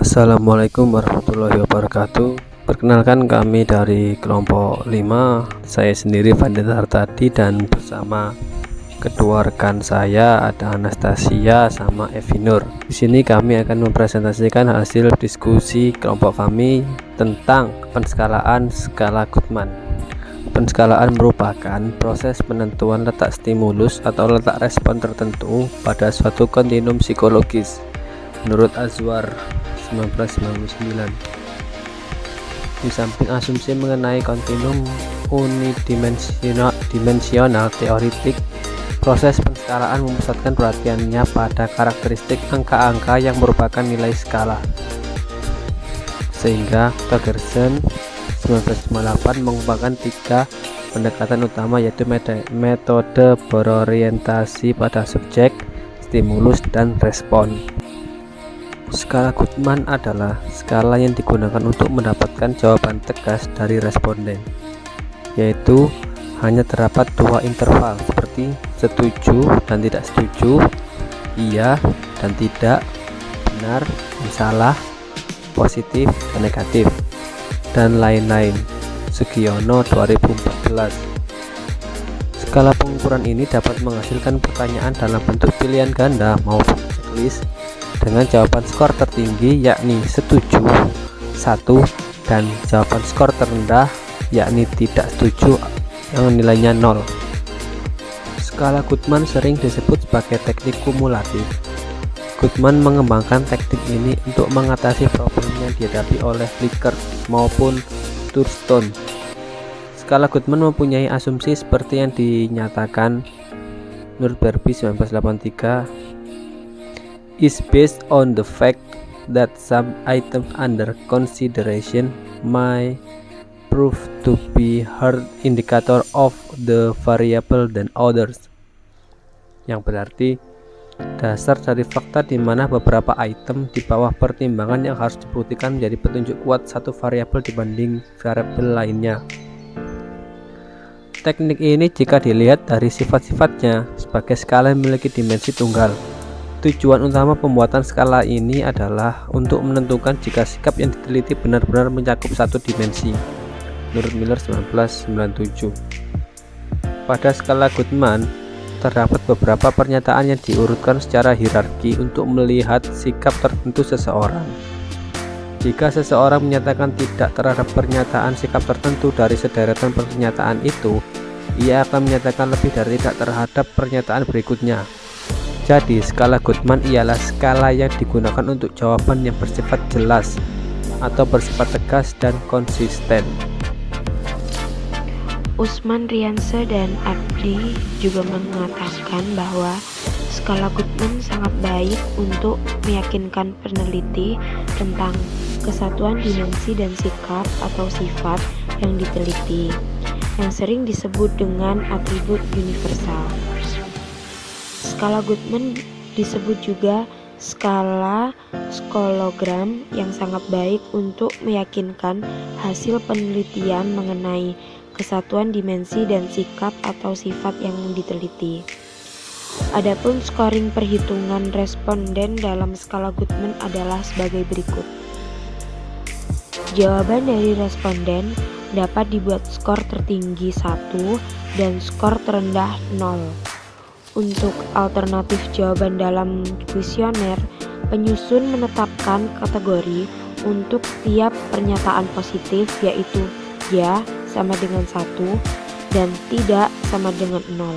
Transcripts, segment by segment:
Assalamualaikum warahmatullahi wabarakatuh. Perkenalkan, kami dari kelompok 5. Saya sendiri Fandi Hartadi dan bersama kedua rekan saya ada Anastasia sama Evinur. Di sini kami akan mempresentasikan hasil diskusi kelompok kami tentang penskalaan skala Goodman. Penskalaan merupakan proses penentuan letak stimulus atau letak respon tertentu pada suatu kontinum psikologis menurut Azwar 1999. Di samping asumsi mengenai kontinum unidimensional teoretik, proses penskalaan memusatkan perhatiannya pada karakteristik angka-angka yang merupakan nilai skala. Sehingga Togerson 1958 mengembangkan 3 pendekatan utama, yaitu metode berorientasi pada subjek, stimulus, dan respon. Skala Goodman adalah skala yang digunakan untuk mendapatkan jawaban tegas dari responden, yaitu hanya terdapat 2 interval seperti setuju dan tidak setuju, iya dan tidak, benar dan salah, positif dan negatif, dan lain-lain. Sugiono 2014. Skala pengukuran ini dapat menghasilkan pertanyaan dalam bentuk pilihan ganda maupun checklist dengan jawaban skor tertinggi yakni setuju 1 dan jawaban skor terendah yakni tidak setuju yang nilainya 0. Skala Goodman sering disebut sebagai teknik kumulatif. Goodman mengembangkan teknik ini untuk mengatasi problem yang dihadapi oleh Likert maupun Thurston. Skala Goodman mempunyai asumsi seperti yang dinyatakan menurut Barbie 1983, is based on the fact that some items under consideration may prove to be higher indicator of the variable than others, yang berarti dasar dari fakta di mana beberapa item di bawah pertimbangan yang harus dibuktikan menjadi petunjuk kuat satu variabel dibanding variabel lainnya. Teknik ini jika dilihat dari sifat-sifatnya sebagai skala yang memiliki dimensi tunggal. Tujuan utama pembuatan skala ini adalah untuk menentukan jika sikap yang diteliti benar-benar mencakup satu dimensi. Menurut Miller 1997. Pada skala Goodman terdapat beberapa pernyataan yang diurutkan secara hierarki untuk melihat sikap tertentu seseorang. Jika seseorang menyatakan tidak terhadap pernyataan sikap tertentu dari sederetan pernyataan itu, ia akan menyatakan lebih dari tidak terhadap pernyataan berikutnya. Jadi, skala Goodman ialah skala yang digunakan untuk jawaban yang bersifat jelas atau bersifat tegas dan konsisten. Usman, Riansyah, dan Abdi juga mengatakan bahwa skala Goodman sangat baik untuk meyakinkan peneliti tentang kesatuan dimensi dan sikap atau sifat yang diteliti, yang sering disebut dengan atribut universal. Skala Goodman disebut juga skala skologram yang sangat baik untuk meyakinkan hasil penelitian mengenai kesatuan dimensi dan sikap atau sifat yang diteliti. Adapun scoring perhitungan responden dalam skala Goodman adalah sebagai berikut. Jawaban dari responden dapat dibuat skor tertinggi 1 dan skor terendah 0. Untuk alternatif jawaban dalam kuesioner, penyusun menetapkan kategori untuk setiap pernyataan positif, yaitu ya sama dengan 1 dan tidak sama dengan 0.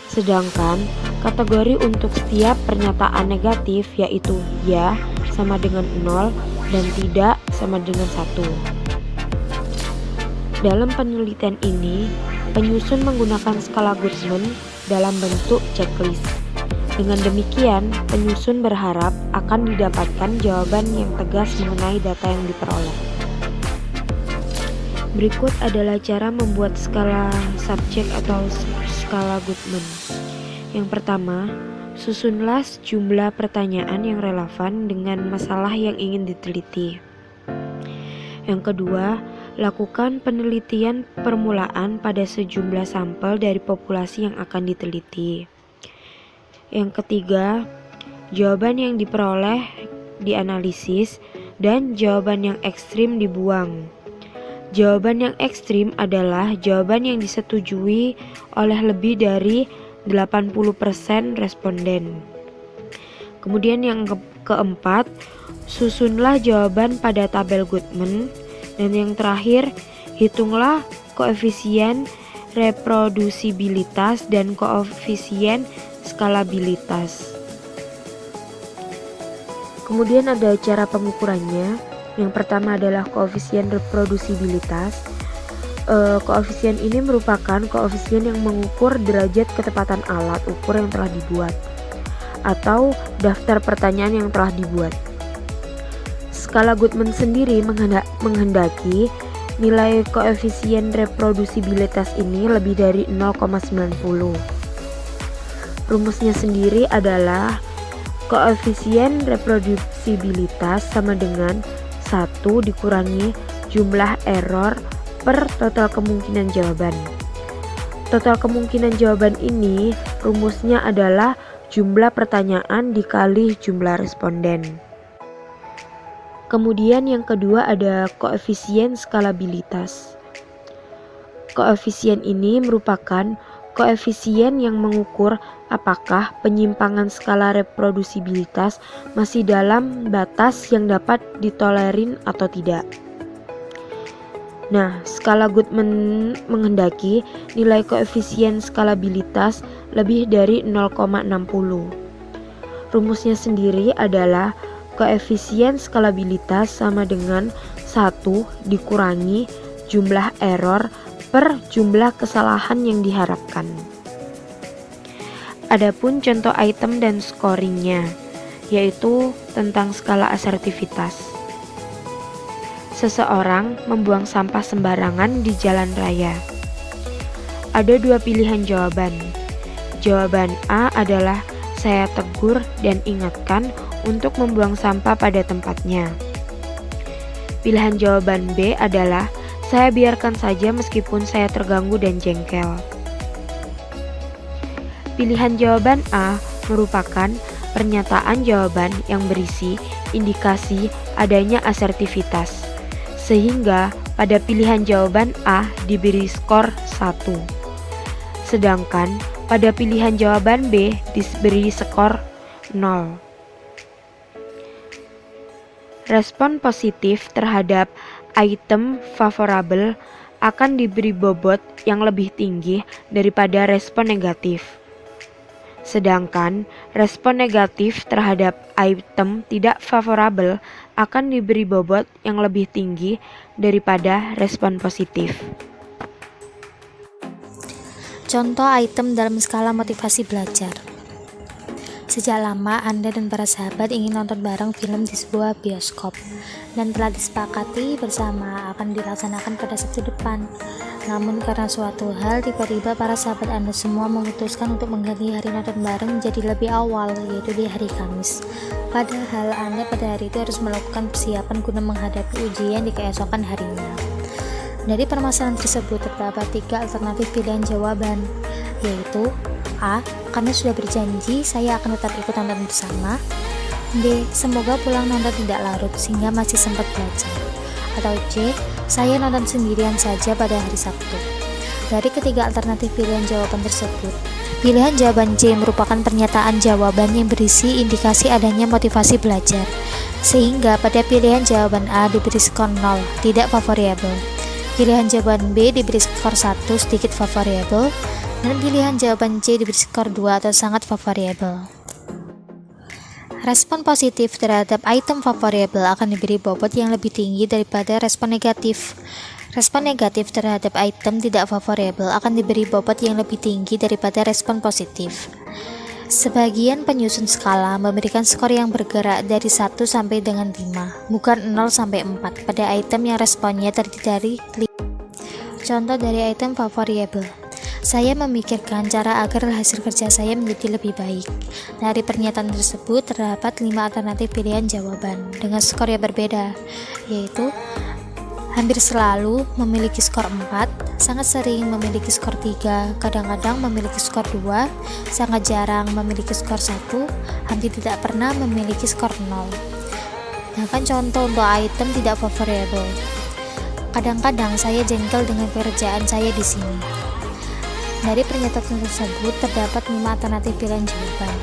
Sedangkan kategori untuk setiap pernyataan negatif, yaitu ya sama dengan 0 dan tidak sama dengan 1. Dalam penelitian ini, penyusun menggunakan skala Goodman dalam bentuk checklist. Dengan demikian, penyusun berharap akan didapatkan jawaban yang tegas mengenai data yang diperoleh. Berikut adalah cara membuat skala subjek atau skala Goodman. Yang pertama, susunlah jumlah pertanyaan yang relevan dengan masalah yang ingin diteliti. Yang kedua, lakukan penelitian permulaan pada sejumlah sampel dari populasi yang akan diteliti. Yang ketiga, jawaban yang diperoleh dianalisis dan jawaban yang ekstrim dibuang. Jawaban yang ekstrim adalah jawaban yang disetujui oleh lebih dari 80% responden. Kemudian yang keempat, susunlah jawaban pada tabel Goodman. Dan yang terakhir, hitunglah koefisien reprodusibilitas dan koefisien skalabilitas. Kemudian ada cara pengukurannya. Yang pertama adalah koefisien reprodusibilitas. Koefisien ini merupakan koefisien yang mengukur derajat ketepatan alat ukur yang telah dibuat atau daftar pertanyaan yang telah dibuat. Skala Goodman sendiri menghendaki nilai koefisien reprodusibilitas ini lebih dari 0,90. Rumusnya sendiri adalah koefisien reprodusibilitas sama dengan 1 dikurangi jumlah error per total kemungkinan jawaban. Total kemungkinan jawaban ini rumusnya adalah jumlah pertanyaan dikali jumlah responden. Kemudian yang kedua ada koefisien skalabilitas. Koefisien ini merupakan koefisien yang mengukur apakah penyimpangan skala reprodusibilitas masih dalam batas yang dapat ditolerin atau tidak. Nah, skala Goodman menghendaki nilai koefisien skalabilitas lebih dari 0,60. Rumusnya sendiri adalah koefisien skalabilitas sama dengan 1 dikurangi jumlah error per jumlah kesalahan yang diharapkan. Adapun contoh item dan scoringnya, yaitu tentang skala asertivitas. Seseorang membuang sampah sembarangan di jalan raya. Ada dua pilihan jawaban. Jawaban A adalah saya tegur dan ingatkan untuk membuang sampah pada tempatnya. Pilihan jawaban B adalah saya biarkan saja meskipun saya terganggu dan jengkel. Pilihan jawaban A merupakan pernyataan jawaban yang berisi indikasi adanya asertivitas, sehingga pada pilihan jawaban A diberi skor 1. Sedangkan pada pilihan jawaban B diberi skor 0. Respon positif terhadap item favorable akan diberi bobot yang lebih tinggi daripada respon negatif. Sedangkan respon negatif terhadap item tidak favorable akan diberi bobot yang lebih tinggi daripada respon positif. Contoh item dalam skala motivasi belajar. Sejak lama Anda dan para sahabat ingin nonton bareng film di sebuah bioskop dan telah disepakati bersama akan dilaksanakan pada Sabtu depan. Namun karena suatu hal, tiba-tiba para sahabat Anda semua memutuskan untuk mengganti hari nonton bareng menjadi lebih awal, yaitu di hari Kamis. Padahal Anda pada hari itu harus melakukan persiapan guna menghadapi ujian di keesokan harinya. Dari permasalahan tersebut terdapat 3 alternatif pilihan jawaban, yaitu A. Kami sudah berjanji saya akan tetap ikut nonton bersama. B. Semoga pulang nonton tidak larut sehingga masih sempat belajar. Atau C. Saya nonton sendirian saja pada hari Sabtu. Dari ketiga alternatif pilihan jawaban tersebut, pilihan jawaban C merupakan pernyataan jawaban yang berisi indikasi adanya motivasi belajar, sehingga pada pilihan jawaban A diberi skor 0, tidak favorable. Pilihan jawaban B diberi skor 1, sedikit favorable, dan pilihan jawaban C diberi skor 2 atau sangat favorable. Respon positif terhadap item favorable akan diberi bobot yang lebih tinggi daripada respon negatif. Respon negatif terhadap item tidak favorable akan diberi bobot yang lebih tinggi daripada respon positif. Sebagian penyusun skala memberikan skor yang bergerak dari 1 sampai dengan 5, bukan 0 sampai 4 pada item yang responnya terdiri dari 5. Contoh dari item favorable. Saya memikirkan cara agar hasil kerja saya menjadi lebih baik. Dari pernyataan tersebut terdapat 5 alternatif pilihan jawaban dengan skor yang berbeda, yaitu hampir selalu memiliki skor 4, sangat sering memiliki skor 3, kadang-kadang memiliki skor 2, sangat jarang memiliki skor 1, hampir tidak pernah memiliki skor 0. Sedangkan contoh untuk item tidak variable. Kadang-kadang saya jengkel dengan pekerjaan saya di sini. Dari pernyataan tersebut terdapat 5 alternatif pilihan jawaban.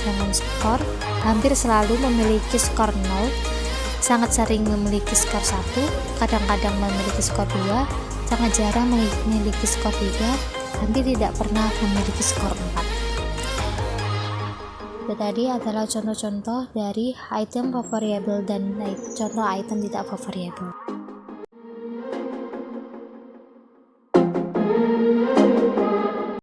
Dengan skor, hampir selalu memiliki skor 0, sangat sering memiliki skor 1, kadang-kadang memiliki skor 2, sangat jarang memiliki skor 3, hampir tidak pernah memiliki skor 4. Itu tadi adalah contoh-contoh dari item variable dan contoh item tidak variable.